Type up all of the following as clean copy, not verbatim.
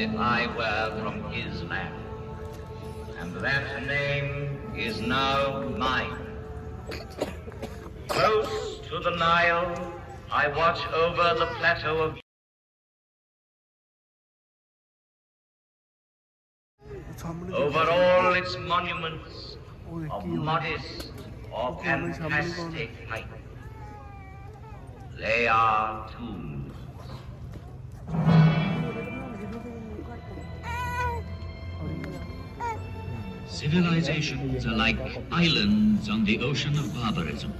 if I were from his land. And that name is now mine. Close to the Nile, I watch over the plateau of over all its monuments of modest or fantastic height. They are tombs. Civilizations are like islands on the ocean of barbarism.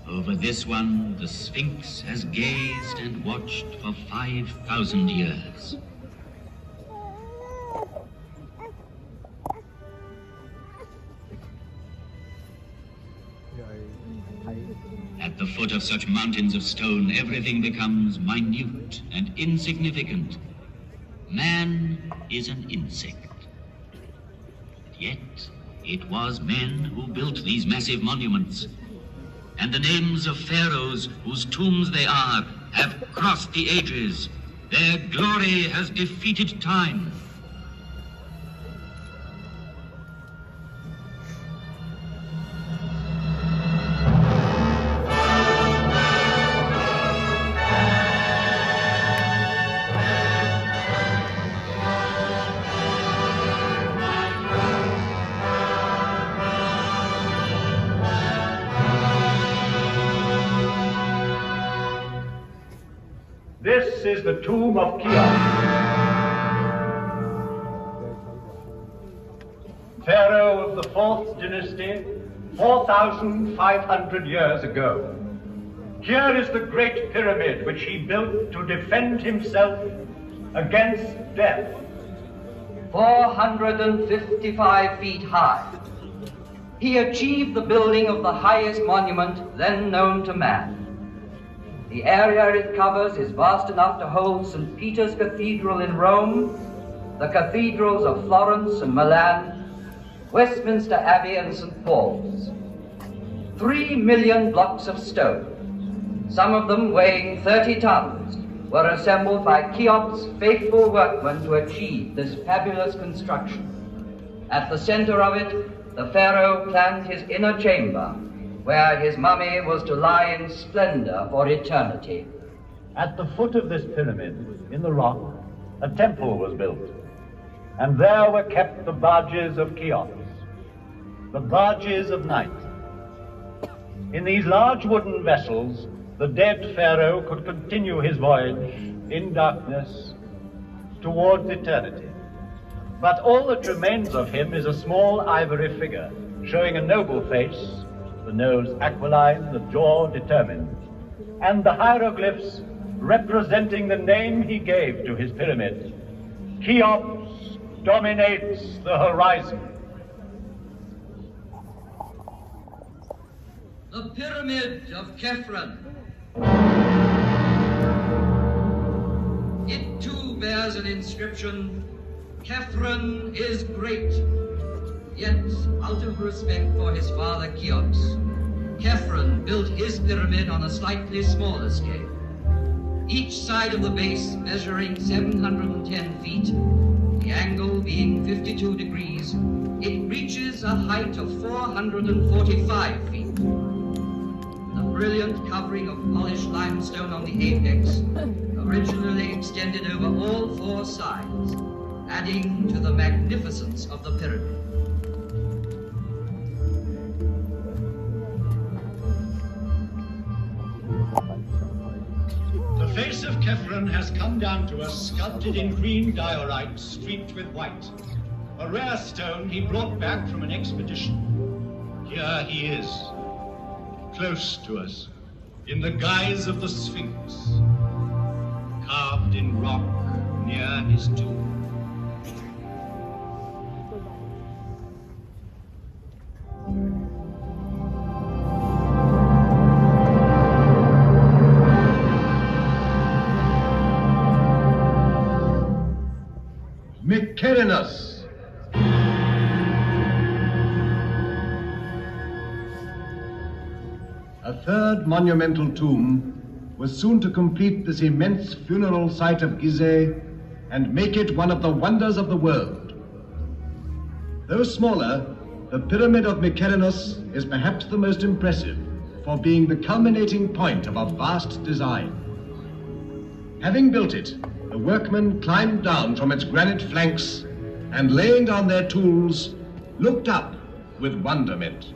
Over this one, the Sphinx has gazed and watched for 5,000 years. At the foot of such mountains of stone, everything becomes minute and insignificant. Man is an insect. Yet, it was men who built these massive monuments. And the names of pharaohs whose tombs they are have crossed the ages. Their glory has defeated time. This is the tomb of Cheops, pharaoh of the 4th dynasty, 4,500 years ago. Here is the great pyramid which he built to defend himself against death. 455 feet high. He achieved the building of the highest monument then known to man. The area it covers is vast enough to hold St. Peter's Cathedral in Rome, the cathedrals of Florence and Milan, Westminster Abbey and St. Paul's. 3 million blocks of stone, some of them weighing 30 tons, were assembled by Cheops' faithful workmen to achieve this fabulous construction. At the center of it, the pharaoh planned his inner chamber, where his mummy was to lie in splendor for eternity. At the foot of this pyramid, in the rock, a temple was built, and there were kept the barges of Cheops, the barges of night. In these large wooden vessels, the dead pharaoh could continue his voyage in darkness towards eternity. But all that remains of him is a small ivory figure, showing a noble face, the nose aquiline, the jaw determined, and the hieroglyphs representing the name he gave to his pyramid. Cheops dominates the horizon. The Pyramid of Khephren. It too bears an inscription, Khephren is great. Yet, out of respect for his father Cheops, Khephren built his pyramid on a slightly smaller scale. Each side of the base measuring 710 feet, the angle being 52 degrees, it reaches a height of 445 feet. The brilliant covering of polished limestone on the apex originally extended over all 4 sides, adding to the magnificence of the pyramid. The face of Khephren has come down to us sculpted in green diorite streaked with white, a rare stone he brought back from an expedition. Here he is, close to us, in the guise of the Sphinx, carved in rock near his tomb. Mycerinus. A third monumental tomb was soon to complete this immense funeral site of Gizeh and make it one of the wonders of the world. Though smaller, the Pyramid of Mykerinos is perhaps the most impressive for being the culminating point of a vast design. Having built it, the workmen climbed down from its granite flanks and, laying down their tools, looked up with wonderment.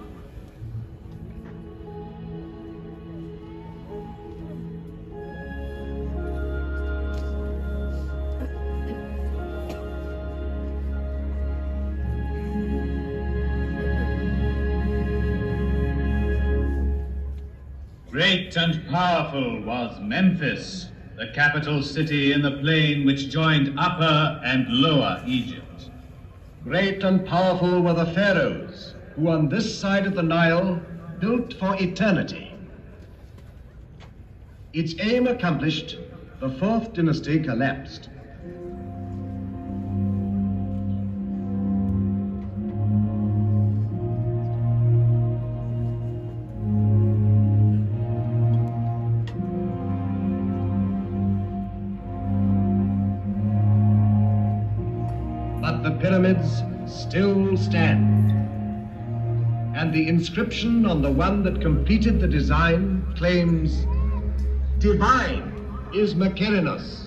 Great and powerful was Memphis, the capital city in the plain which joined Upper and Lower Egypt. Great and powerful were the pharaohs, who on this side of the Nile built for eternity. Its aim accomplished, the fourth dynasty collapsed. The pyramids still stand, and the inscription on the one that completed the design claims, "Divine is Mykerinos."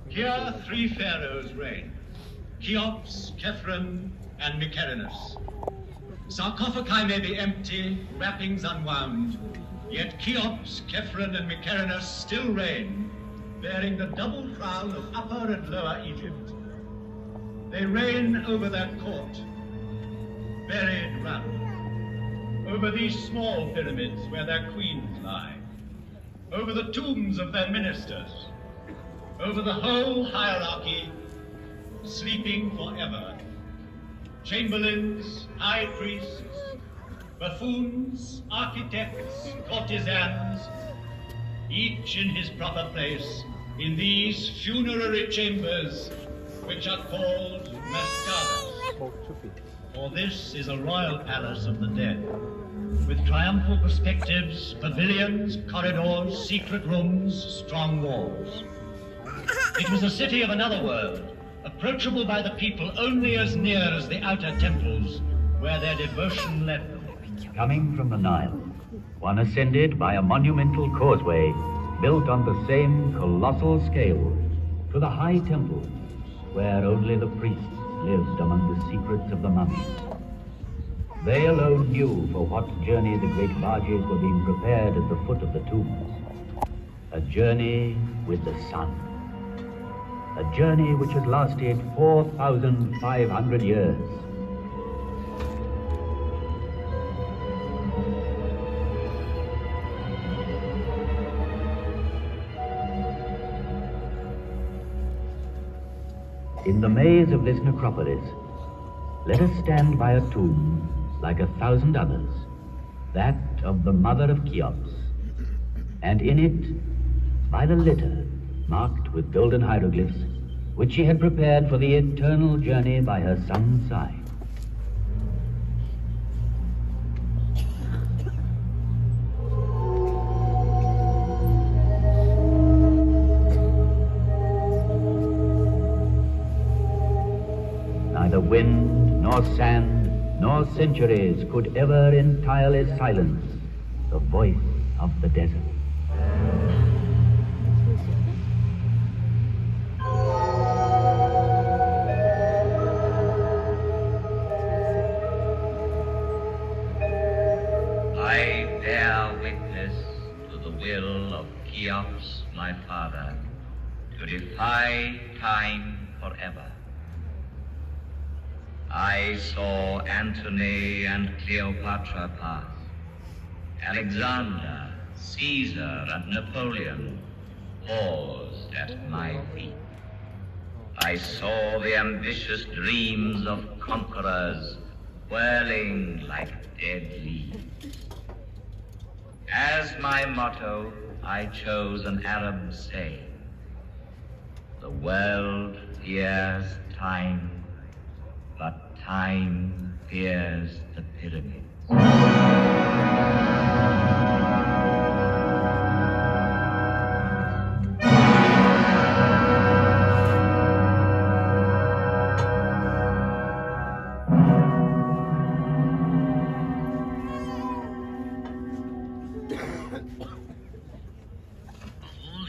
Here 3 pharaohs reigned, Cheops, Khephren, and Mykerinos. Sarcophagi may be empty, wrappings unwound, yet Cheops, Khephren, and Mykerinos still reign, bearing the double crown of Upper and Lower Egypt. They reign over their court, buried round, over these small pyramids where their queens lie, over the tombs of their ministers, over the whole hierarchy, sleeping forever. Chamberlains, high priests, buffoons, architects, courtesans, each in his proper place in these funerary chambers, which are called mastabas. For this is a royal palace of the dead, with triumphal perspectives, pavilions, corridors, secret rooms, strong walls. It was a city of another world, approachable by the people only as near as the outer temples, where their devotion led them. Coming from the Nile, one ascended by a monumental causeway built on the same colossal scale to the high temples, where only the priests lived among the secrets of the mummies. They alone knew for what journey the great barges were being prepared at the foot of the tombs. A journey with the sun. A journey which has lasted 4,500 years. In the maze of this necropolis, let us stand by a tomb like 1,000 others, that of the mother of Cheops, and in it, by the litter marked with golden hieroglyphs, which she had prepared for the eternal journey by her son's side. Neither wind, nor sand, nor centuries could ever entirely silence the voice of the desert. I bear witness to the will of Cheops, my father, to defy time forever. I saw Antony and Cleopatra pass, Alexander Caesar and Napoleon paused at my feet. I saw the ambitious dreams of conquerors whirling like dead leaves. As my motto, I chose an Arab saying, "The world fears time, but time fears the pyramids."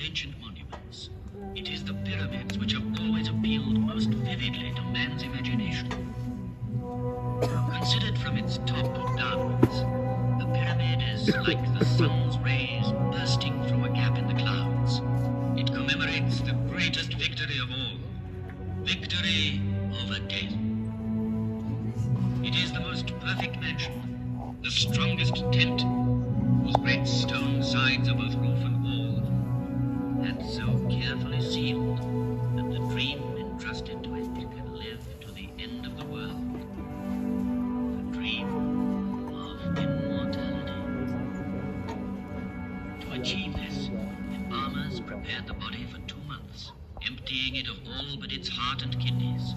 Ancient monuments, it is the pyramids which have always appealed most vividly to man's imagination. Considered from its top downwards, the pyramid is like the sun's rays bursting through a gap in the clouds. It commemorates the greatest victory of all, victory over death. It is the most perfect mansion, the strongest tent, whose great stone sides are both roof and wall, and so carefully sealed that the dream entrusted to it can live to the end of the world. The dream of immortality. To achieve this, embalmers prepared the body for 2 months, emptying it of all but its heart and kidneys.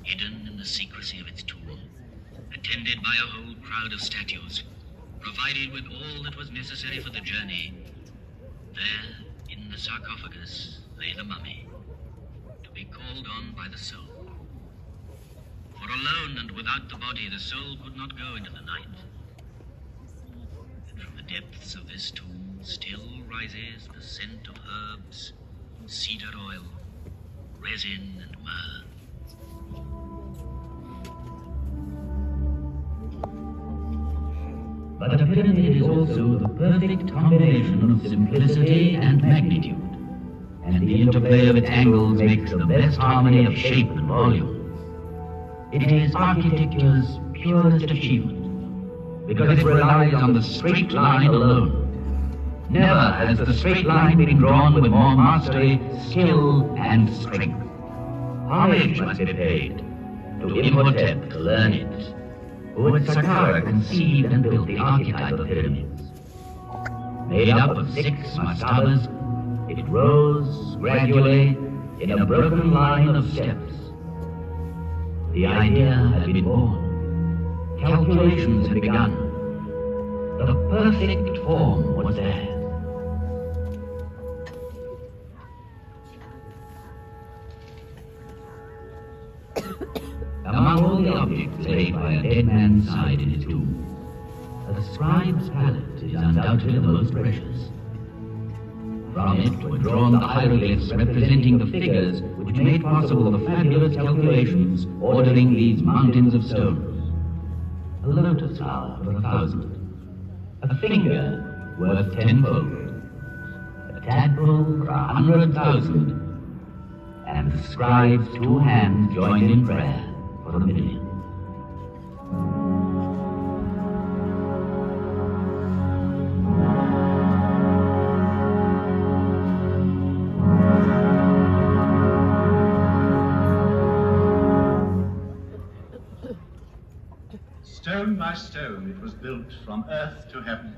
Hidden in the secrecy of its tomb, attended by a whole crowd of statues, provided with all that was necessary for the journey, there, in the sarcophagus, lay the mummy, to be called on by the soul. For alone and without the body, the soul could not go into the night. And from the depths of this tomb still rises the scent of herbs, cedar oil, resin, and myrrh. But a pyramid is also the perfect combination of simplicity and magnitude, and the interplay of its angles makes the best harmony of shape and volume. It is architecture's purest achievement, because it relies on the straight line alone. Never has the straight line been drawn with more mastery, skill, and strength. Homage must be paid to Imhotep to learn it, who at Saqqara conceived and built the archetype of pyramids. Made up of 6 mastabas, it rose gradually in a broken line of steps. The idea had been born. Calculations had begun. The perfect form was there. Among all the objects laid by a dead man's side in his tomb, the scribe's palette is undoubtedly the most precious. From it were drawn the hieroglyphs representing the figures which made possible the fabulous calculations ordering these mountains of stones. A lotus flower for 1,000, a finger worth 10-fold, a tadpole for 100,000, and the scribe's 2 hands joined in prayer for 1,000,000. Stone by stone, it was built from earth to heaven.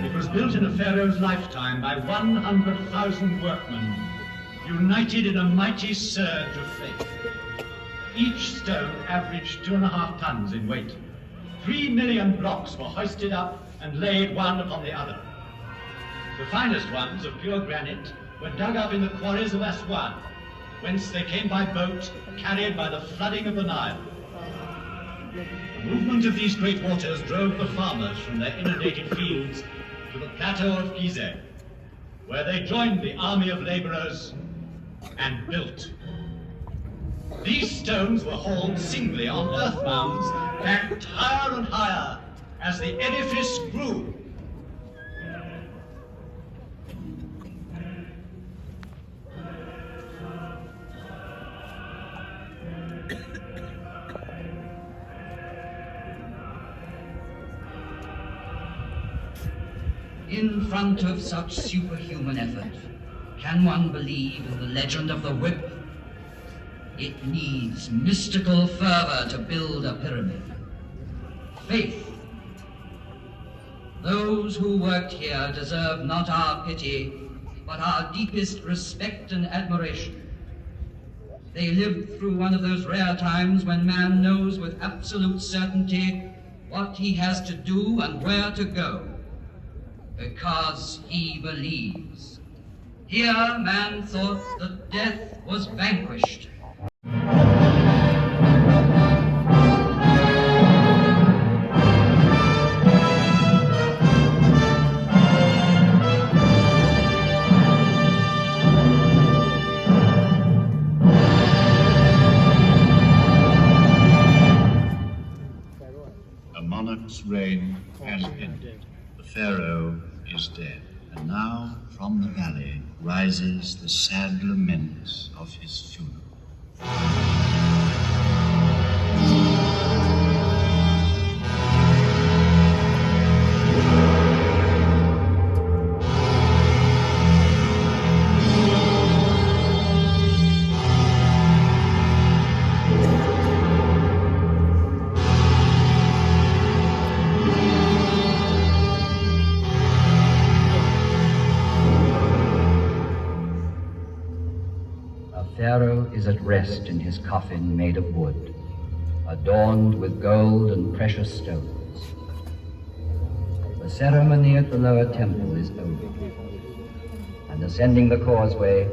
It was built in a pharaoh's lifetime by 100,000 workmen, united in a mighty surge of faith. Each stone averaged 2.5 tons in weight, 3 million blocks were hoisted up and laid one upon the other. The finest ones of pure granite were dug up in the quarries of Aswan, whence they came by boat, carried by the flooding of the Nile. The movement of these great waters drove the farmers from their inundated fields to the plateau of Giza, where they joined the army of laborers and built. These stones were hauled singly on earth mounds, backed higher and higher as the edifice grew. In front of such superhuman effort, can one believe in the legend of the whip? It needs mystical fervor to build a pyramid. Faith. Those who worked here deserve not our pity, but our deepest respect and admiration. They lived through one of those rare times when man knows with absolute certainty what he has to do and where to go, because he believes. Here man thought that death was vanquished. A monarch's reign has ended. The pharaoh is dead. And now from the valley rises the sad lament of his funeral. Pharaoh is at rest in his coffin made of wood, adorned with gold and precious stones. The ceremony at the lower temple is over, and ascending the causeway,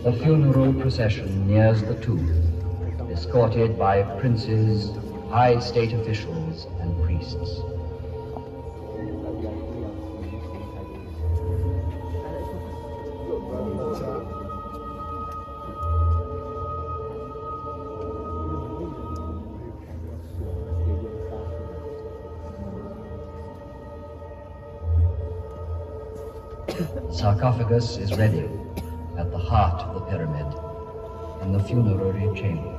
the funeral procession nears the tomb, escorted by princes, high state officials, and priests. The sarcophagus is ready at the heart of the pyramid in the funerary chamber.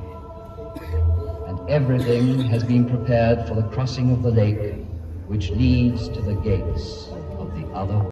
And everything has been prepared for the crossing of the lake which leads to the gates of the other world.